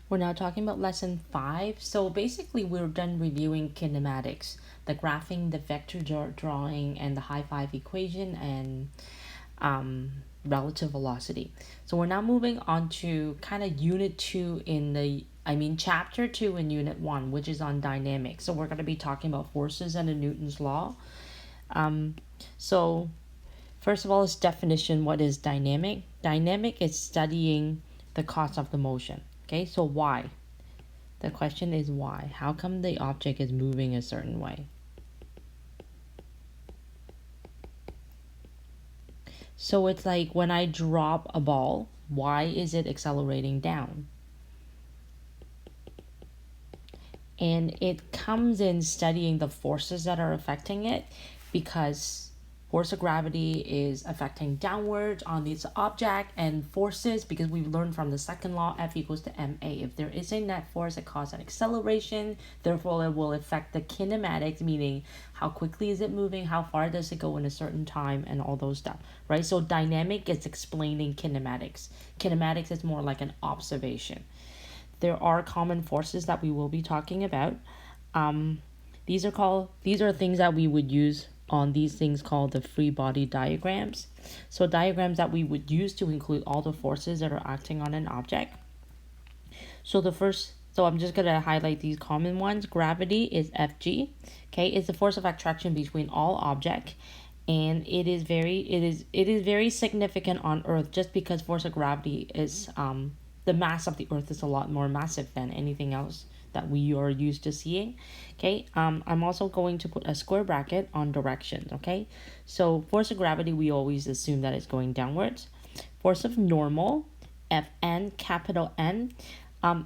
We're now talking about lesson 5. So basically, we're done reviewing kinematics, the graphing, the vector drawing, and the high five equation, and relative velocity. So we're now moving on to kind of unit 2 chapter 2 in unit 1, which is on dynamics. So we're going to be talking about forces and Newton's law. So first of all, its definition. What is dynamic? Dynamic is studying the cause of the motion. Okay, so why? The question is why? How come the object is moving a certain way? So it's like when I drop a ball, why is it accelerating down? And it comes in studying the forces that are affecting it, because force of gravity is affecting downwards on this object, and forces, because we've learned from the second law, F equals to ma. If there is a net force, it causes an acceleration, therefore it will affect the kinematics, meaning how quickly is it moving, how far does it go in a certain time, and all those stuff, right? So dynamic is explaining kinematics. Kinematics is more like an observation. There are common forces that we will be talking about. These are things that we would use on these things called the free body diagrams. So diagrams that we would use to include all the forces that are acting on an object. So I'm just gonna highlight these common ones. Gravity is Fg. Okay, it's the force of attraction between all objects, and it is very significant on Earth, just because force of gravity is the mass of the Earth is a lot more massive than anything else that we are used to seeing. Okay, I'm also going to put a square bracket on directions. Okay, so force of gravity, we always assume that it's going downwards. Force of normal, Fn, capital N,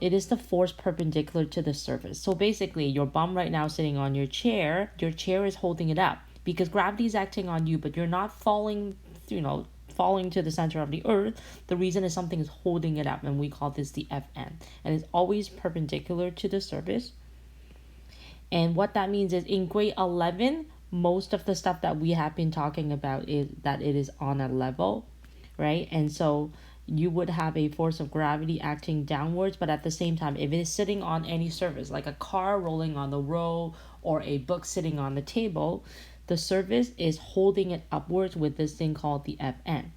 it is the force perpendicular to the surface. So basically, your bum right now sitting on your chair is holding it up because gravity is acting on you, but you're not falling, falling to the center of the earth. The reason is something is holding it up, and we call this the Fn. And it's always perpendicular to the surface. And what that means is in grade 11, most of the stuff that we have been talking about is that it is on a level, right? And so you would have a force of gravity acting downwards, but at the same time, if it is sitting on any surface, like a car rolling on the road or a book sitting on the table, the surface is holding it upwards with this thing called the Fn.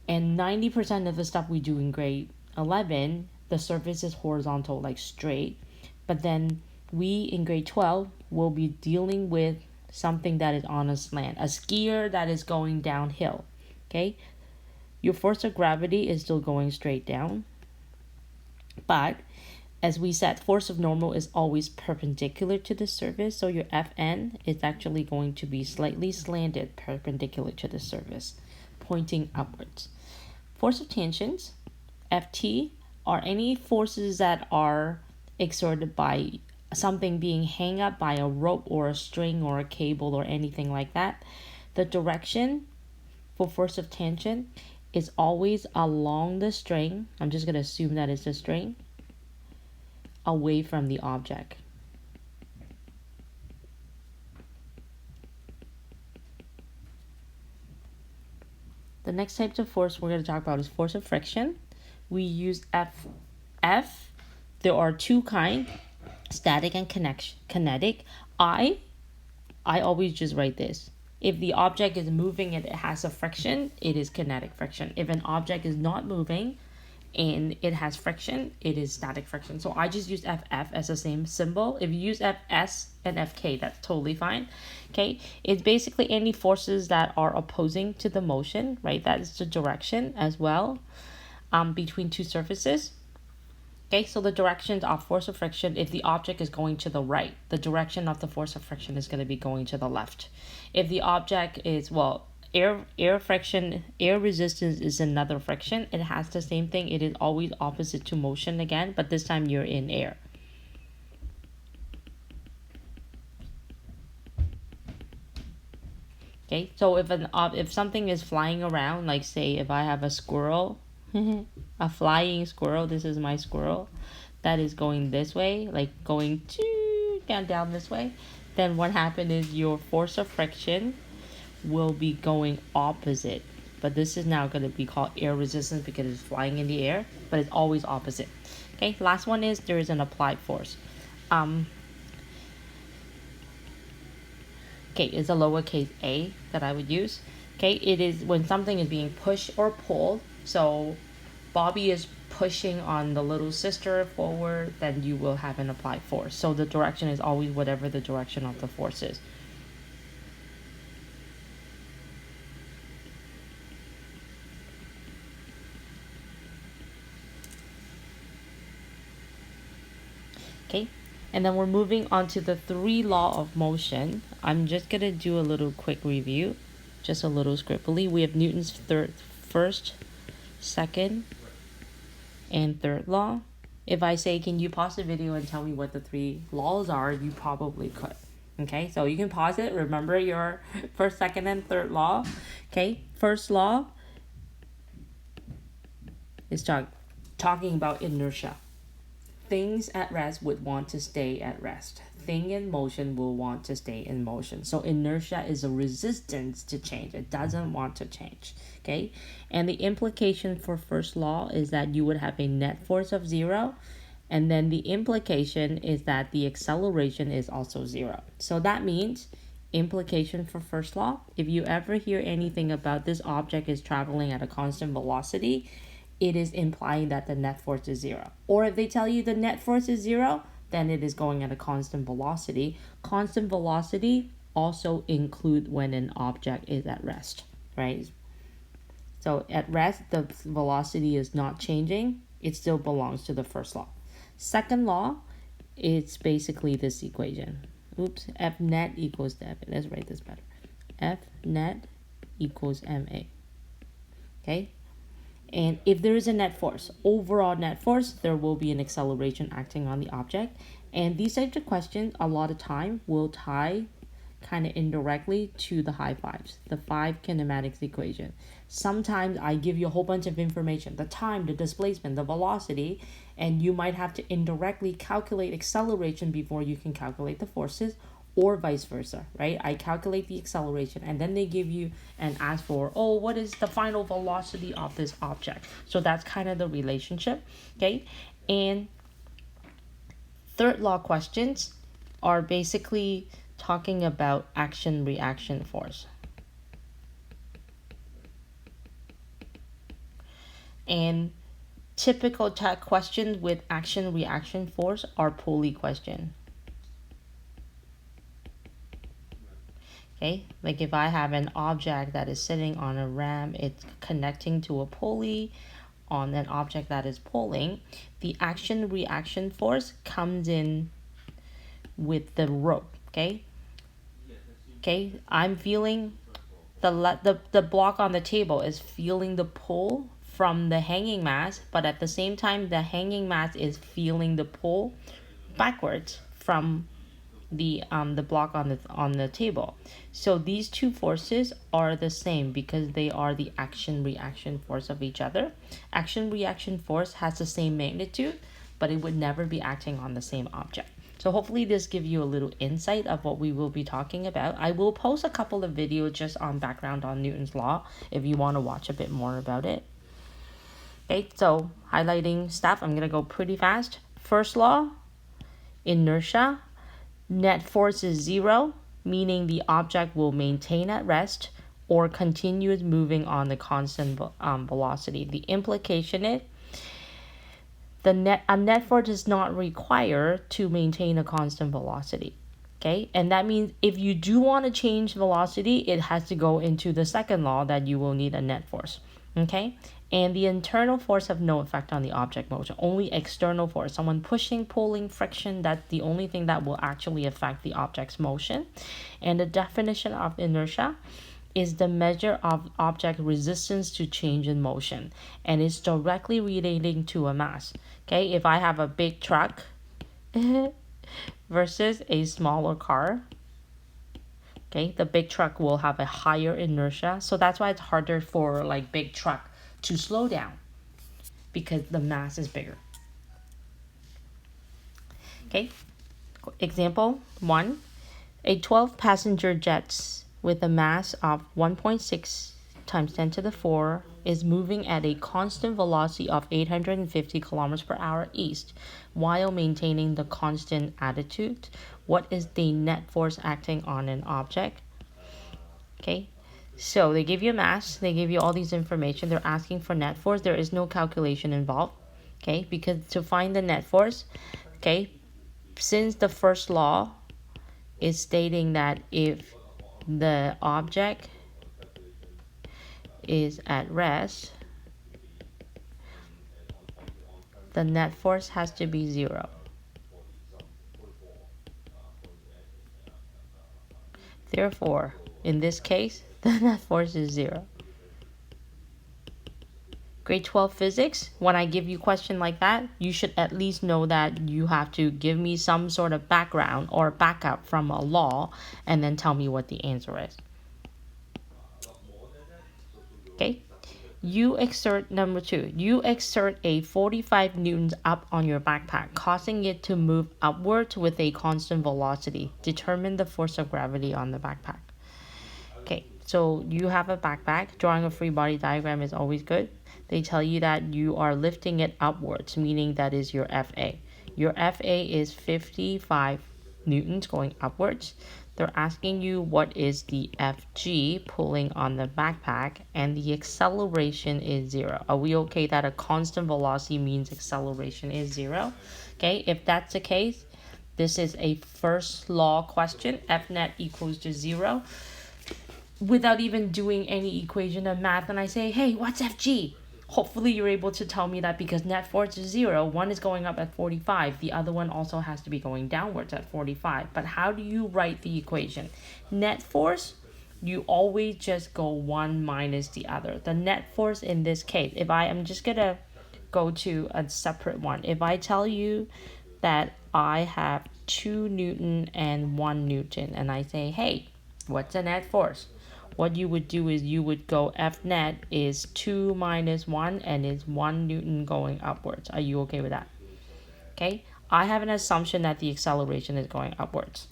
And 90% of the stuff we do in grade 11, the surface is horizontal, like straight. But then we in grade 12 will be dealing with something that is on a slant, a skier that is going downhill. Okay, your force of gravity is still going straight down, but as we said, force of normal is always perpendicular to the surface, so your Fn is actually going to be slightly slanted perpendicular to the surface, pointing upwards. Force of tangents, Ft, are any forces that are exerted by something being hung up by a rope or a string or a cable or anything like that. The direction for force of tangent is always along the string. I'm just going to assume that it's a string, away from the object. The next type of force we're going to talk about is force of friction. We use F. There are two kinds, static and kinetic. I always just write this. If the object is moving and it has a friction, it is kinetic friction. If an object is not moving and it has friction, it is static friction. So I just use FF as the same symbol. If you use FS and FK, that's totally fine. Okay, it's basically any forces that are opposing to the motion, right? That is the direction as well, between two surfaces. Okay, so the directions of force of friction, if the object is going to the right, the direction of the force of friction is going to be going to the left. If the object is, air friction, air resistance is another friction. It has the same thing. It is always opposite to motion again, but this time you're in air. Okay, so if something is flying around, like say if I have a squirrel, a flying squirrel, this is my squirrel, that is going this way, like going down this way, then what happened is your force of friction will be going opposite. But this is now going to be called air resistance because it's flying in the air, but it's always opposite. Okay, last one is there is an applied force. Okay, it's a lowercase a that I would use. Okay, it is when something is being pushed or pulled. So Bobby is pushing on the little sister forward, then you will have an applied force. So the direction is always whatever the direction of the force is. Okay, and then we're moving on to the 3 law of motion. I'm just gonna do a little quick review, just a little scribbly. We have Newton's first, second, and third law. If I say, can you pause the video and tell me what the 3 laws are, you probably could. Okay, so you can pause it. Remember your first, second, and third law. Okay, first law is talking about inertia. Things at rest would want to stay at rest. Thing in motion will want to stay in motion. So inertia is a resistance to change. It doesn't want to change. Okay, and the implication for first law is that you would have a net force of 0, and then the implication is that the acceleration is also 0. So that means implication for first law, if you ever hear anything about this object is traveling at a constant velocity, it is implying that the net force is 0. Or if they tell you the net force is 0, then it is going at a constant velocity. Constant velocity also include when an object is at rest, right? So at rest, the velocity is not changing. It still belongs to the first law. Second law, it's basically this equation. Oops, F net equals F. Let's write this better. F net equals ma. Okay? And if there is a net force, overall net force, there will be an acceleration acting on the object. And these types of questions, a lot of time, will tie kind of indirectly to the high fives, the 5 kinematics equation. Sometimes I give you a whole bunch of information, the time, the displacement, the velocity, and you might have to indirectly calculate acceleration before you can calculate the forces, or vice versa, right? I calculate the acceleration and then they give you and ask for, oh, what is the final velocity of this object? So that's kind of the relationship, okay? And third law questions are basically talking about action-reaction force. And typical type questions with action-reaction force are pulley question. Okay, like if I have an object that is sitting on a ram, it's connecting to a pulley on an object that is pulling, the action-reaction force comes in with the rope, okay? Okay, I'm feeling the block on the table is feeling the pull from the hanging mass, but at the same time, the hanging mass is feeling the pull backwards from the block on the table. So these two forces are the same because they are the action-reaction force of each other. Action-reaction force has the same magnitude, but it would never be acting on the same object. So hopefully this gives you a little insight of what we will be talking about. I will post a couple of videos just on background on Newton's law if you want to watch a bit more about it. Okay, so highlighting stuff, I'm gonna go pretty fast. First law, inertia. Net force is 0, meaning the object will maintain at rest or continue moving on the constant velocity. The implication is a net force is not required to maintain a constant velocity. Okay, and that means if you do want to change velocity, it has to go into the second law that you will need a net force. Okay, and the internal force have no effect on the object motion, only external force. Someone pushing, pulling, friction, that's the only thing that will actually affect the object's motion. And the definition of inertia is the measure of object resistance to change in motion, and it's directly relating to a mass. Okay, if I have a big truck versus a smaller car, okay, the big truck will have a higher inertia. So that's why it's harder for like big truck to slow down because the mass is bigger. Okay, example 1, a 12 passenger jet with a mass of 1.6 times 10 to the 4 is moving at a constant velocity of 850 kilometers per hour east while maintaining the constant attitude. What is the net force acting on an object? Okay, so they give you a mass, they give you all these information, they're asking for net force. There is no calculation involved, okay, because to find the net force, okay, since the first law is stating that if the object is at rest, the net force has to be 0. Therefore, in this case, the net force is 0. Grade 12 physics, when I give you a question like that, you should at least know that you have to give me some sort of background or backup from a law and then tell me what the answer is. Okay? Number 2, you exert a 45 newtons up on your backpack, causing it to move upwards with a constant velocity. Determine the force of gravity on the backpack. Okay, so you have a backpack. Drawing a free body diagram is always good. They tell you that you are lifting it upwards, meaning that is your FA. Your FA is 55 newtons going upwards. They're asking you what is the FG pulling on the backpack, and the acceleration is 0. Are we okay that a constant velocity means acceleration is 0? Okay, if that's the case, this is a first law question. F net equals to 0. Without even doing any equation of math, and I say, hey, what's FG? Hopefully you're able to tell me that because net force is 0, one is going up at 45, the other one also has to be going downwards at 45. But how do you write the equation? Net force, you always just go one minus the other. The net force in this case, if I am just going to go to a separate one. If I tell you that I have 2 Newton and 1 Newton, and I say, hey, what's the net force? What you would do is you would go F net is 2 minus 1 and is 1 Newton going upwards. Are you okay with that? Okay, I have an assumption that the acceleration is going upwards.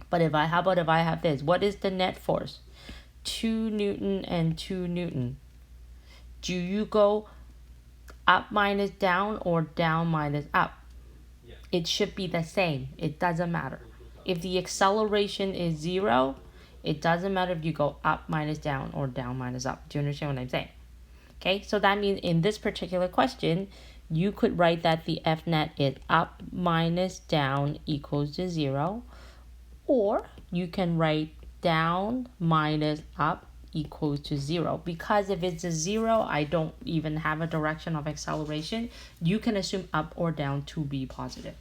But how about if I have this? What is the net force? 2 Newton and 2 Newton. Do you go up minus down or down minus up? It should be the same. It doesn't matter. If the acceleration is 0, it doesn't matter if you go up minus down or down minus up. Do you understand what I'm saying? Okay, so that means in this particular question, you could write that the F net is up minus down equals to 0. Or you can write down minus up equals to 0. Because if it's a 0, I don't even have a direction of acceleration. You can assume up or down to be positive.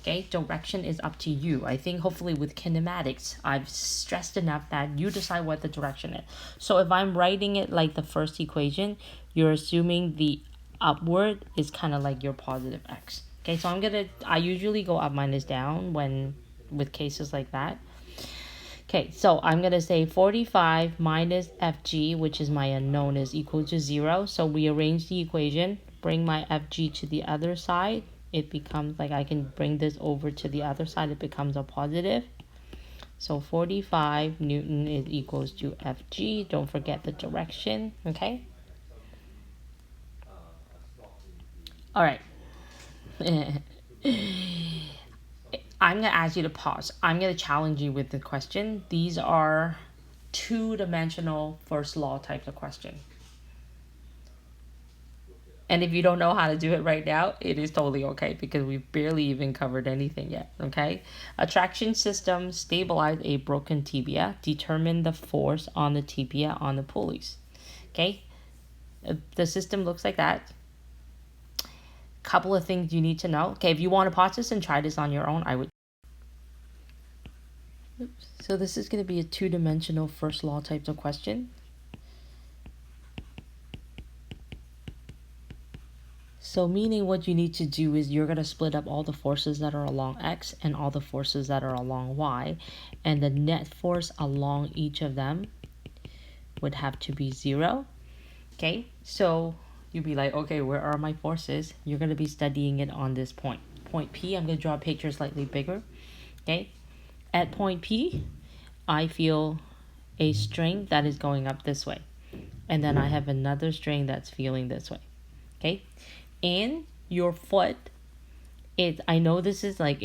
Okay, direction is up to you. I think hopefully with kinematics, I've stressed enough that you decide what the direction is. So if I'm writing it like the first equation, you're assuming the upward is kind of like your positive x. Okay, so I usually go up minus down with cases like that. Okay, so I'm going to say 45 minus FG, which is my unknown, is equal to 0. So we arrange the equation, bring my FG to the other side. It becomes like I can bring this over to the other side. It becomes a positive. So 45 Newton is equals to Fg. Don't forget the direction, okay? All right. I'm going to ask you to pause. I'm going to challenge you with the question. These are two-dimensional first law types of question. And if you don't know how to do it right now, it is totally okay because we've barely even covered anything yet, okay? A traction system stabilize a broken tibia. Determine the force on the tibia on the pulleys, okay? The system looks like that. Couple of things you need to know. Okay, if you want to pause this and try this on your own, I would. Oops. So this is going to be a two-dimensional first law types of question. So meaning what you need to do is you're going to split up all the forces that are along X and all the forces that are along Y. And the net force along each of them would have to be 0. Okay, so you'd be like, okay, where are my forces? You're going to be studying it on this point. Point P, I'm going to draw a picture slightly bigger. Okay, at point P, I feel a string that is going up this way. and then I have another string that's feeling this way. Okay, and your foot, I know this is like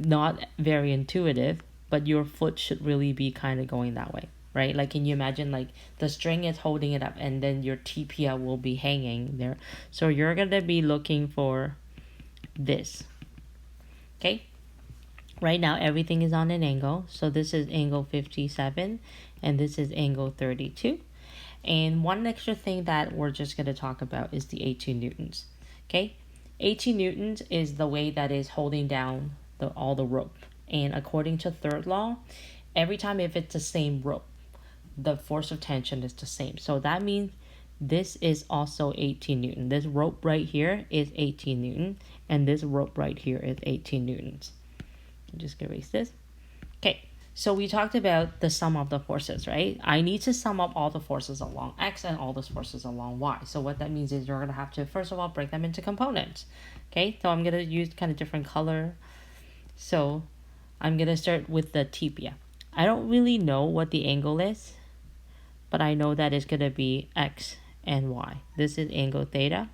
not very intuitive, but your foot should really be kind of going that way, right? Like, can you imagine, like, the string is holding it up and then your tibia will be hanging there. So you're gonna be looking for this. Okay, right now everything is on an angle, so this is angle 57 and this is angle 32. And one extra thing that we're just going to talk about is the 18 newtons. Okay, 18 newtons is the weight that is holding down all the rope. And according to third law, every time if it's the same rope, the force of tension is the same. So that means this is also 18 newton. This rope right here is 18 newton, and this rope right here is 18 newtons. I'm just going to erase this. Okay, so we talked about the sum of the forces, right? I need to sum up all the forces along X and all the forces along Y. So what that means is you're going to have to, first of all, break them into components. Okay, so I'm going to use kind of different color. So I'm going to start with the tibia. I don't really know what the angle is, but I know that it's going to be X and Y. This is angle theta.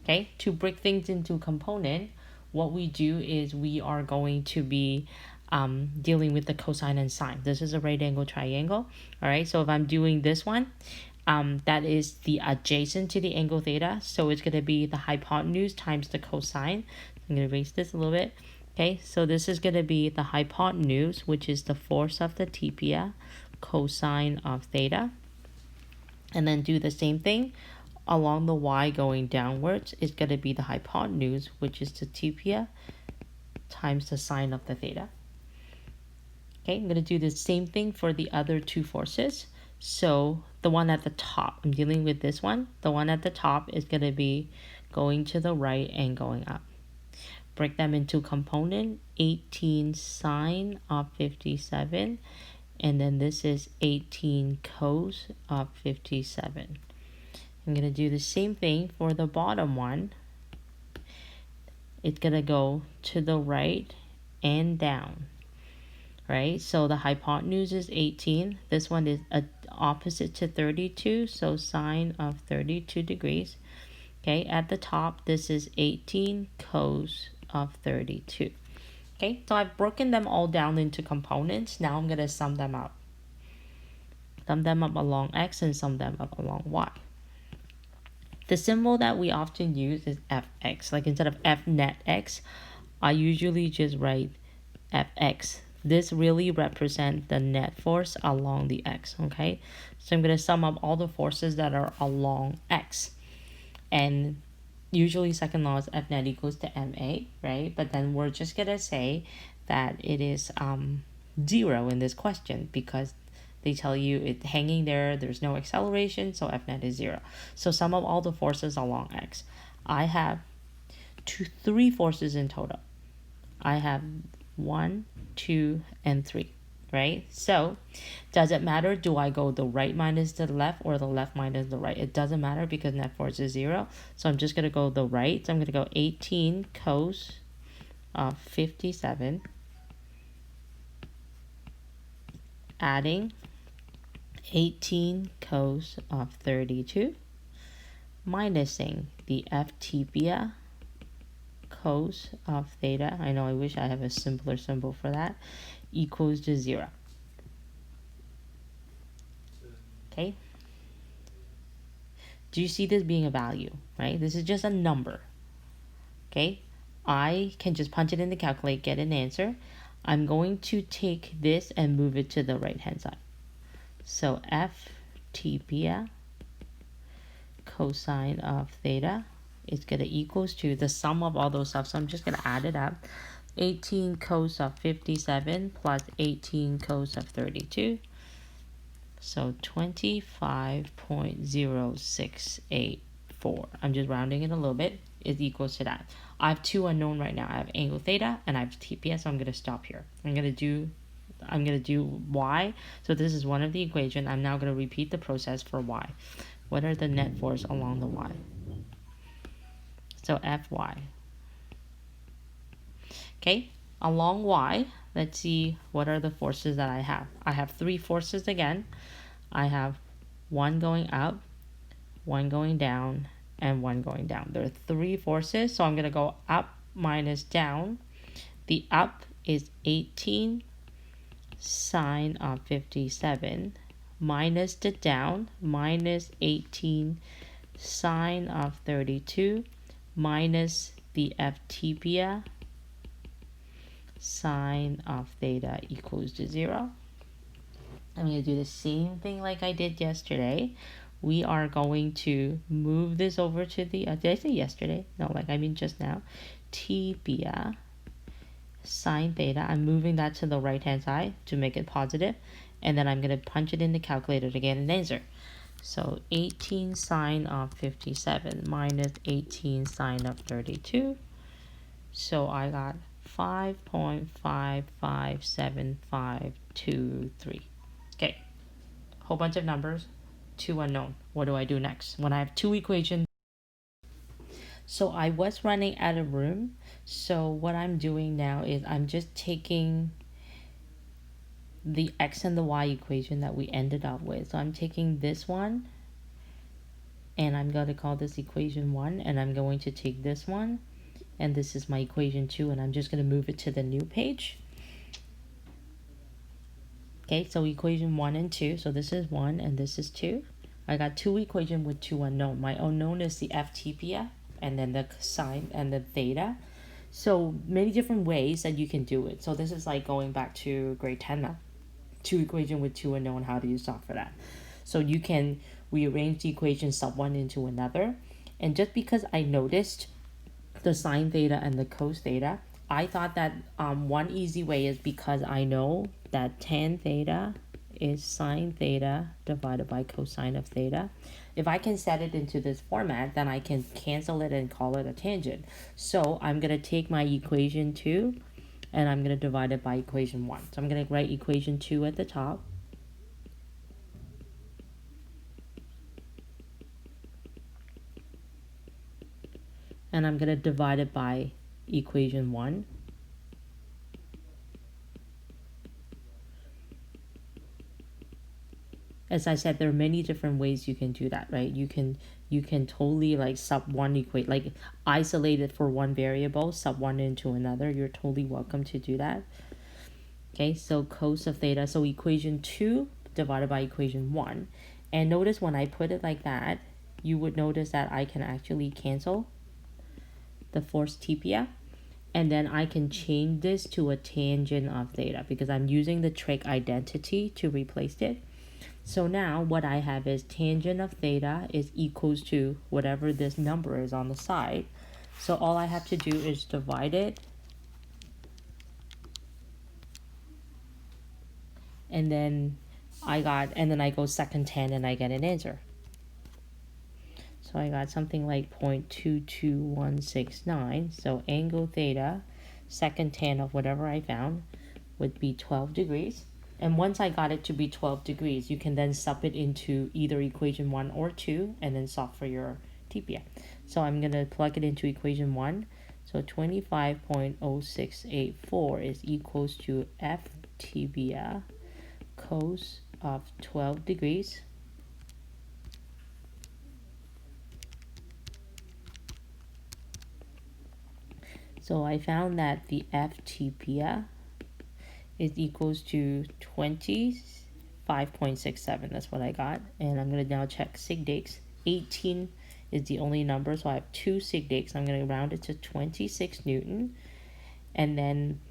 Okay, to break things into component, what we do is we are going to be dealing with the cosine and sine. This is a right angle triangle. All right, so if I'm doing this one, that is the adjacent to the angle theta. So it's going to be the hypotenuse times the cosine. I'm going to erase this a little bit. Okay, so this is going to be the hypotenuse, which is the force of the tibia, cosine of theta. And then do the same thing along the y going downwards. Is going to be the hypotenuse, which is the tibia, times the sine of the theta. Okay, I'm going to do the same thing for the other two forces. So the one at the top, I'm dealing with this one. The one at the top is going to be going to the right and going up. Break them into component, 18 sine of 57. And then this is 18 cos of 57. I'm going to do the same thing for the bottom one. It's going to go to the right and down. Right, so the hypotenuse is 18. This one is opposite to 32, so sine of 32 degrees. Okay, at the top, this is 18 cos of 32. Okay, so I've broken them all down into components. Now I'm going to sum them up. Sum them up along X and sum them up along Y. The symbol that we often use is Fx. Like, instead of F net X, I usually just write Fx. This really represents the net force along the X, okay? So I'm going to sum up all the forces that are along X. And usually second law is F net equals to ma, right? But then we're just going to say that it is 0 in this question because they tell you it's hanging there, there's no acceleration, so F net is 0. So sum up all the forces along X. I have three forces in total. I have 1, 2, and 3, right? So does it matter, do I go the right minus the left or the left minus the right? It doesn't matter because net force is 0. So I'm just going to go the right. So I'm going to go 18 cos of 57, adding 18 cos of 32, minusing the F tibia cos of theta, I know I wish I have a simpler symbol for that, equals to 0. Okay? Do you see this being a value, right? This is just a number. Okay? I can just punch it in the calculator, get an answer. I'm going to take this and move it to the right hand side. So F tibia cosine of theta is going to equals to the sum of all those stuff. So I'm just going to add it up. 18 cos of 57 plus 18 cos of 32. So 25.0684. I'm just rounding it a little bit. Is equals to that. I have two unknown right now. I have angle theta and I have tibia. So I'm going to stop here. I'm going to do y. So this is one of the equation. I'm now going to repeat the process for y. What are the net force along the y? So Fy. Okay, along y, let's see what are the forces that I have. I have three forces again. I have one going up one going down, and one going down. There are three forces, so I'm going to go up minus down. The up is 18 sine of 57 minus the down, minus 18 sine of 32 minus the F tibia sine of theta equals to 0. I'm going to do the same thing like I did yesterday. We are going to move this over to the, did I say yesterday? No, like I mean just now. Tibia sine theta. I'm moving that to the right hand side to make it positive. And then I'm going to punch it in the calculator to get an answer. So 18 sine of 57 minus 18 sine of 32. So I got 5.55753. Okay, whole bunch of numbers, two unknown. What do I do next? When I have two equations. So I was running out of room. So what I'm doing now is I'm just taking the x and the y equation that we ended up with. So I'm taking this one and I'm going to call this equation 1, and I'm going to take this one and this is my equation 2, and I'm just going to move it to the new page. Okay, so equation 1 and 2. So this is 1 and this is 2. I got two equations with two unknown. My unknown is the F tibia and then the sine and the theta. So many different ways that you can do it. So this is like going back to grade 10 now. Two equation with two unknown. How do you solve for that? So you can rearrange the equation sub one into another. And just because I noticed the sine theta and the cos theta, I thought that one easy way is because I know that tan theta is sine theta divided by cosine of theta. If I can set it into this format, then I can cancel it and call it a tangent. So I'm going to take my equation 2 and I'm going to divide it by equation 1. So I'm going to write equation 2 at the top. And I'm going to divide it by equation 1. As I said, there are many different ways you can do that, right? You can totally like sub one equate, like isolate it for one variable, sub one into another. You're totally welcome to do that. Okay, so cos of theta, so equation 2 divided by equation 1. And notice when I put it like that, you would notice that I can actually cancel the force tibia. And then I can change this to a tangent of theta because I'm using the trig identity to replace it. So now what I have is tangent of theta is equals to whatever this number is on the side. So all I have to do is divide it. And then I go second tan and I get an answer. So I got something like 0.22169. So angle theta, second tan of whatever I found, would be 12 degrees. And once I got it to be 12 degrees, you can then sub it into either equation 1 or 2 and then solve for your tibia. So I'm going to plug it into equation 1. So 25.0684 is equals to F tibia cos of 12 degrees So I found that the F tibia is equals to 25.67. That's what I got. And I'm going to now check sig dakes. 18 is the only number, so I have 2 sig dakes. I'm going to round it to 26 Newton. And then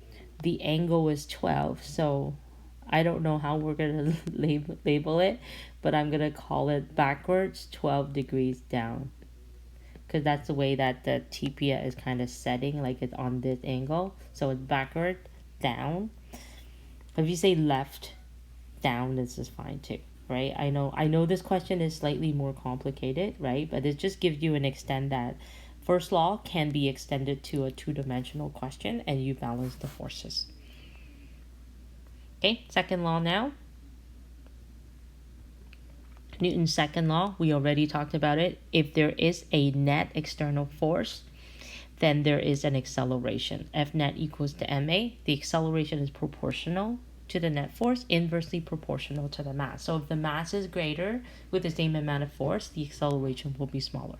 the angle is 12. So I don't know how we're going to label it, but I'm going to call it backwards 12 degrees down. Because that's the way that the tibia is kind of setting, like it's on this angle. So it's backward, down. If you say left, down, this is fine too, right? I know this question is slightly more complicated, right? But it just gives you an extent that first law can be extended to a two-dimensional question and you balance the forces. Okay, second law now. Newton's second law, we already talked about it. If there is a net external force, then there is an acceleration. F net equals to ma. The acceleration is proportional to the net force inversely proportional to the mass. So if the mass is greater with the same amount of force, the acceleration will be smaller.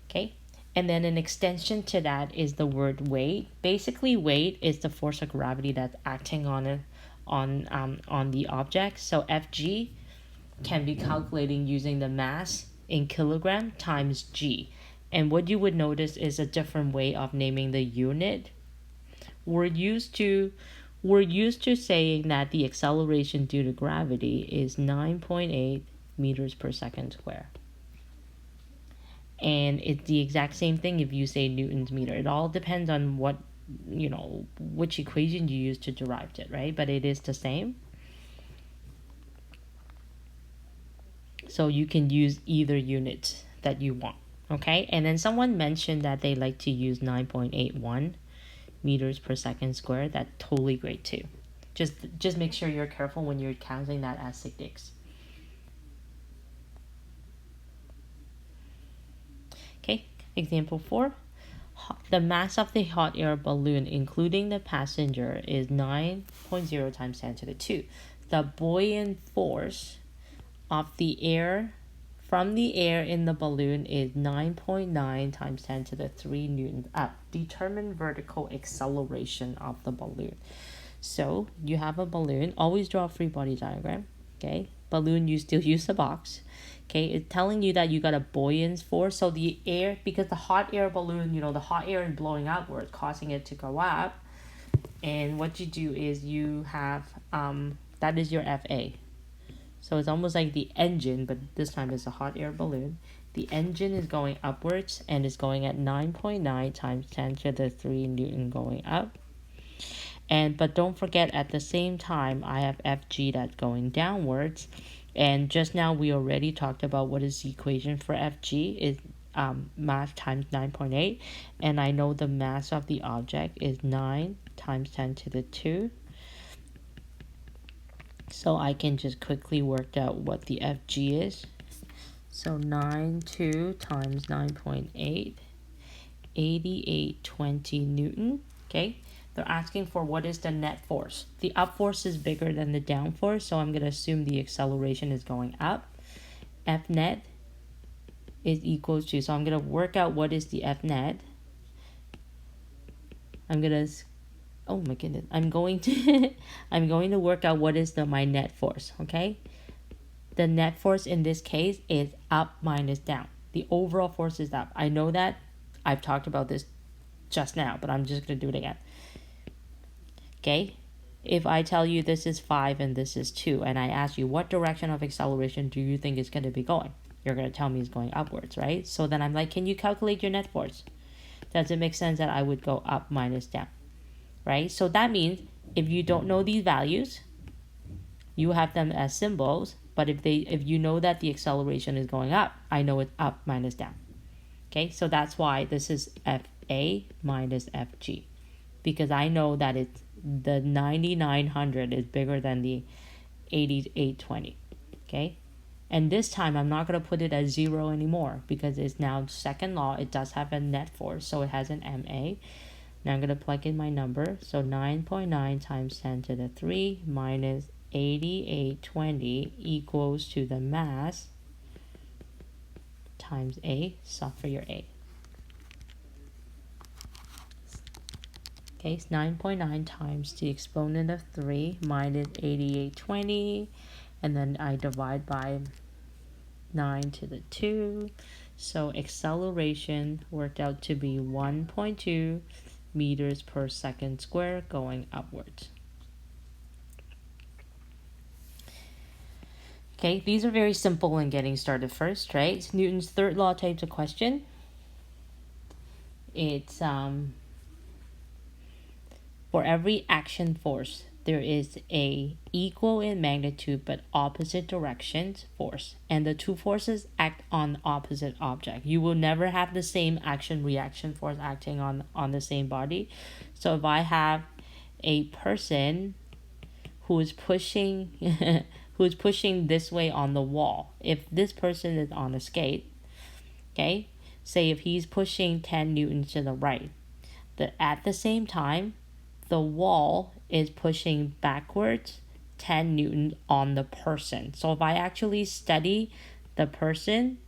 Okay, and then an extension to that is the word weight. Basically, weight is the force of gravity that's acting on it on the object. So Fg can be calculating using the mass in kilogram times g. And what you would notice is a different way of naming the unit. We're used to saying that the acceleration due to gravity is 9.8 meters per second square. And it's the exact same thing if you say Newton's meter. It all depends on which equation you use to derive it, right? But it is the same. So you can use either unit that you want, okay? And then someone mentioned that they like to use 9.81 meters per second square. That's totally great too. Just make sure you're careful when you're counting that as signics. Okay, example 4. The mass of the hot air balloon, including the passenger, is 9.0 times 10 to the 2. The buoyant force of the air from the air in the balloon is 9.9 times 10 to the 3 newtons up. Determine vertical acceleration of the balloon. So you have a balloon. Always draw a free body diagram. Okay, balloon, you still use the box. Okay, it's telling you that you got a buoyant force. So the air, because the hot air balloon, the hot air is blowing upwards, causing it to go up. And what you do is you have, that is your FA. So it's almost like the engine, but this time it's a hot air balloon. The engine is going upwards and is going at 9.9 times 10 to the 3 Newton going up. But don't forget, at the same time, I have Fg that's going downwards. And just now we already talked about what is the equation for Fg is mass times 9.8. And I know the mass of the object is 9 times 10 to the 2. So I can just quickly work out what the Fg is. So 9.2 times 9.8, 8820 Newton. Okay, they're asking for what is the net force. The up force is bigger than the down force, so I'm going to assume the acceleration is going up. F net is equals to, so I'm going to work out what is the F net. I'm going to I'm going to work out what is my net force, okay? The net force in this case is up minus down. The overall force is up. I know that I've talked about this just now, but I'm just going to do it again. Okay? If I tell you this is 5 and this is 2, and I ask you what direction of acceleration do you think it's going to be going? You're going to tell me it's going upwards, right? So then I'm like, can you calculate your net force? Does it make sense that I would go up minus down? Right? So that means if you don't know these values, you have them as symbols, but if you know that the acceleration is going up, I know it's up minus down. Okay, so that's why this is FA minus FG, because I know that it's the 9900 is bigger than the 8820. Okay, and this time I'm not going to put it as 0 anymore because it's now second law. It does have a net force, so it has an MA. Now I'm going to plug in my number. So 9.9 times 10 to the 3 minus 8820 equals to the mass times A. Solve for your A. Okay, it's 9.9 times the exponent of 3 minus 8820. And then I divide by 9 to the 2. So acceleration worked out to be 1.2 meters per second square going upwards. Okay, these are very simple in getting started first, right? It's Newton's third law type of question. It's for every action force, there is a equal in magnitude but opposite directions force, and the two forces act on opposite object. You will never have the same action reaction force acting on the same body. So if I have a person who is pushing this way on the wall, if this person is on a skate, okay, say if he's pushing 10 newtons to the right, at the same time the wall is pushing backwards 10 newtons on the person. So if I actually study the person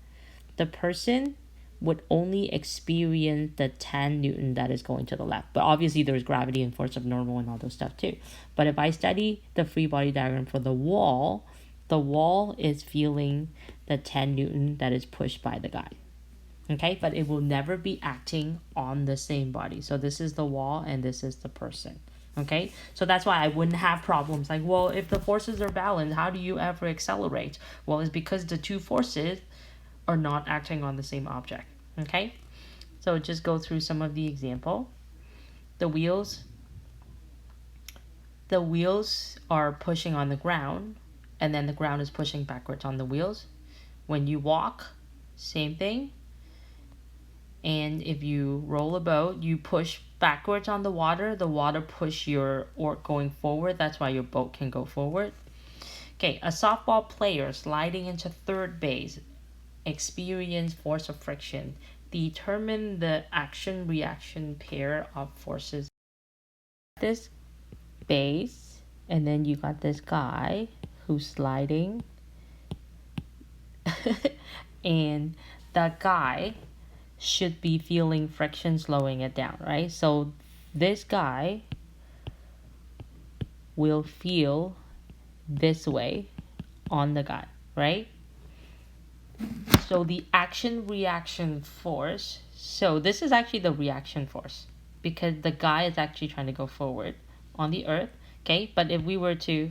would only experience the 10 newton that is going to the left. But obviously there's gravity and force of normal and all those stuff too. But if I study the free body diagram for the wall is feeling the 10 newton that is pushed by the guy. Okay, but it will never be acting on the same body. So this is the wall and this is the person. Okay, so that's why I wouldn't have problems like, well, if the forces are balanced, how do you ever accelerate? Well, it's because the two forces are not acting on the same object. Okay, so just go through some of the example. The wheels are pushing on the ground, and then the ground is pushing backwards on the wheels. When you walk, same thing. And if you roll a boat, you push backwards on the water push your oar going forward. That's why your boat can go forward. Okay, a softball player sliding into third base experience force of friction. Determine the action-reaction pair of forces. This base, and then you got this guy who's sliding. And that guy should be feeling friction slowing it down, right? So this guy will feel this way on the guy, right? So the action-reaction force, so this is actually the reaction force because the guy is actually trying to go forward on the earth, okay? But if we were to,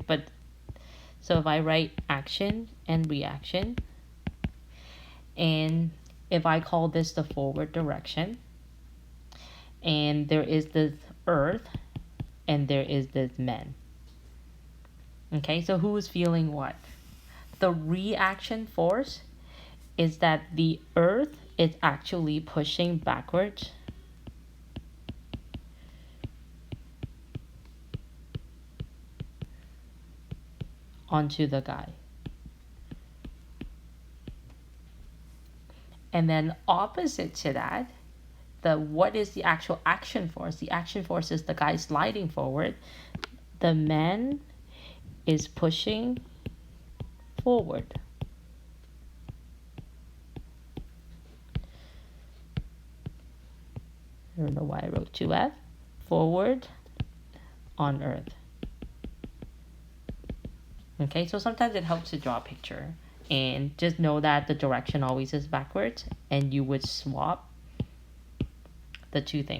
so if I write action and reaction, and if I call this the forward direction, and there is this earth, and there is this man. Okay, so who is feeling what? The reaction force is that the earth is actually pushing backwards onto the guy. And then opposite to that, what is the actual action force? The action force is the guy sliding forward. The man is pushing forward. I don't know why I wrote 2F. Forward on earth. Okay, so sometimes it helps to draw a picture. And just know that the direction always is backwards, and you would swap the two things.